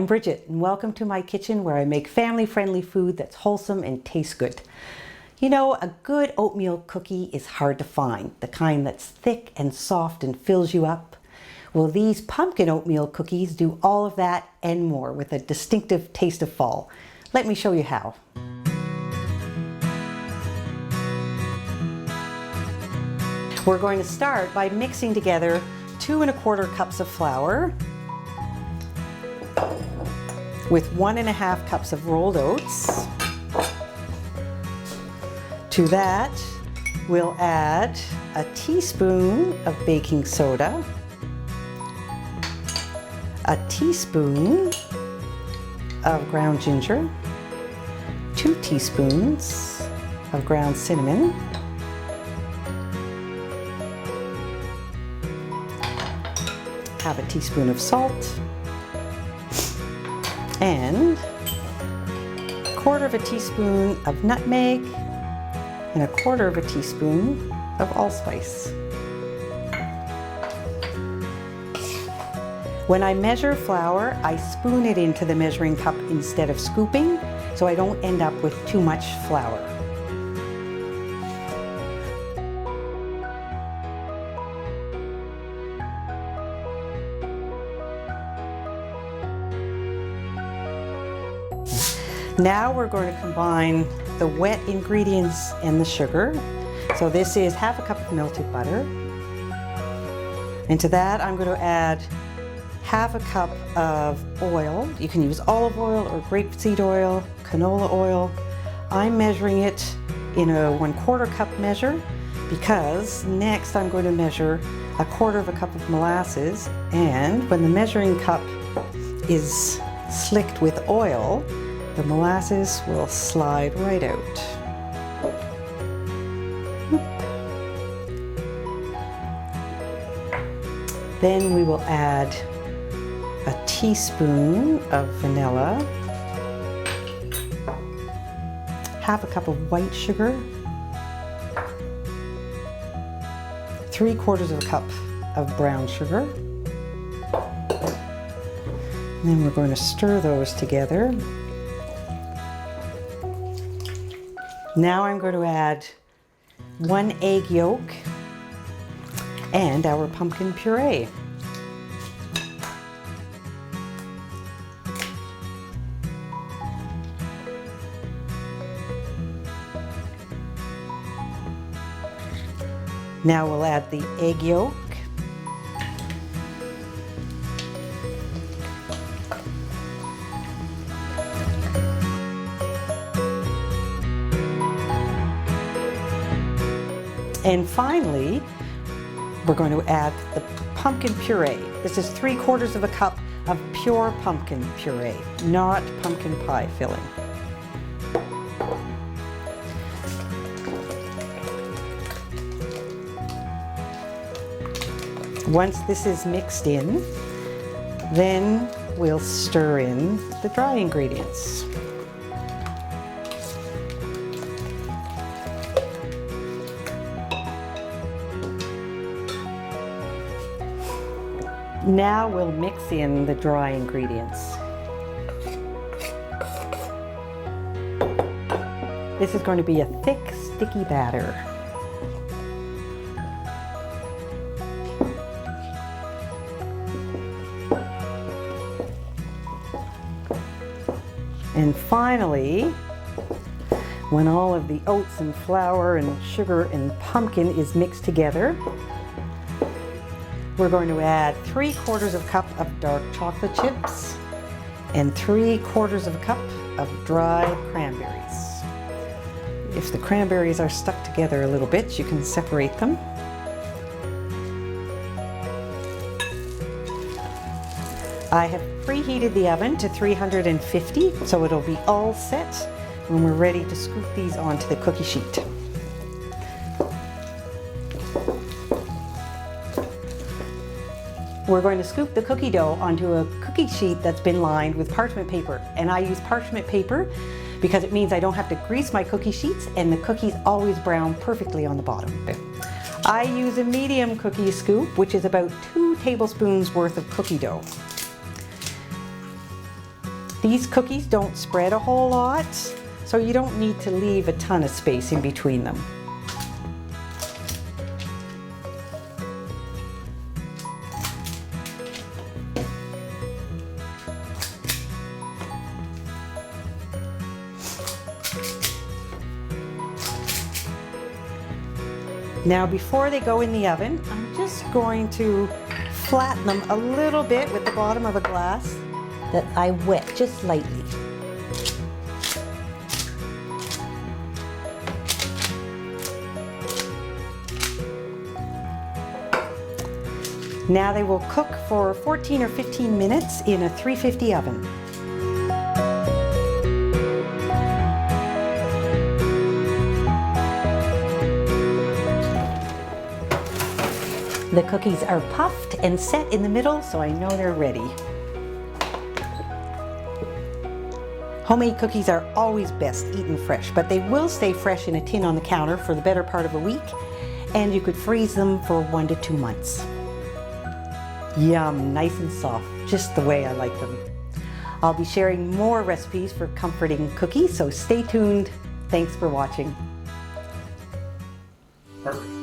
Bridget, and welcome to my kitchen where I make family-friendly food that's wholesome and tastes good. You know, a good oatmeal cookie is hard to find, the kind that's thick and soft and fills you up. Well, these pumpkin oatmeal cookies do all of that and more with a distinctive taste of fall. Let me show you how. We're going to start by mixing together 2 1/4 cups of flour with 1 1/2 cups of rolled oats. To that, we'll add a teaspoon of baking soda, a teaspoon of ground ginger, 2 teaspoons of ground cinnamon, half a teaspoon of salt, and 1/4 teaspoon of nutmeg, and 1/4 teaspoon of allspice. When I measure flour, I spoon it into the measuring cup instead of scooping, so I don't end up with too much flour. Now we're going to combine the wet ingredients and the sugar. So this is half a cup of melted butter. And to that I'm going to add half a cup of oil. You can use olive oil or grapeseed oil, canola oil. I'm measuring it in a 1/4 cup measure because next I'm going to measure 1/4 cup of molasses, and when the measuring cup is slicked with oil, the molasses will slide right out. Then we will add a teaspoon of vanilla, half a cup of white sugar, 3/4 cup of brown sugar. And then we're going to stir those together. Now I'm going to add 1 egg yolk and our pumpkin puree. Now we'll add the egg yolk, and finally we're going to add the pumpkin puree. This is 3/4 cup of pure pumpkin puree, not pumpkin pie filling. Once this is mixed in, then we'll stir in the dry ingredients. Now we'll mix in the dry ingredients. This is going to be a thick, sticky batter. And finally, when all of the oats and flour and sugar and pumpkin is mixed together, we're going to add 3/4 cup of dark chocolate chips and 3/4 cup of dry cranberries. If the cranberries are stuck together a little bit, you can separate them. I have preheated the oven to 350, so it'll be all set when we're ready to scoop these onto the cookie sheet. We're going to scoop the cookie dough onto a cookie sheet that's been lined with parchment paper. And I use parchment paper because it means I don't have to grease my cookie sheets and the cookies always brown perfectly on the bottom. I use a medium cookie scoop, which is about 2 tablespoons worth of cookie dough. These cookies don't spread a whole lot, so you don't need to leave a ton of space in between them. Now before they go in the oven, I'm just going to flatten them a little bit with the bottom of a glass that I wet just lightly. Now they will cook for 14 or 15 minutes in a 350 oven. The cookies are puffed and set in the middle, so I know they're ready. Homemade cookies are always best eaten fresh, but they will stay fresh in a tin on the counter for the better part of a week, and you could freeze them for 1 to 2 months. Yum, nice and soft, just the way I like them. I'll be sharing more recipes for comforting cookies, so stay tuned. Thanks for watching. Perfect.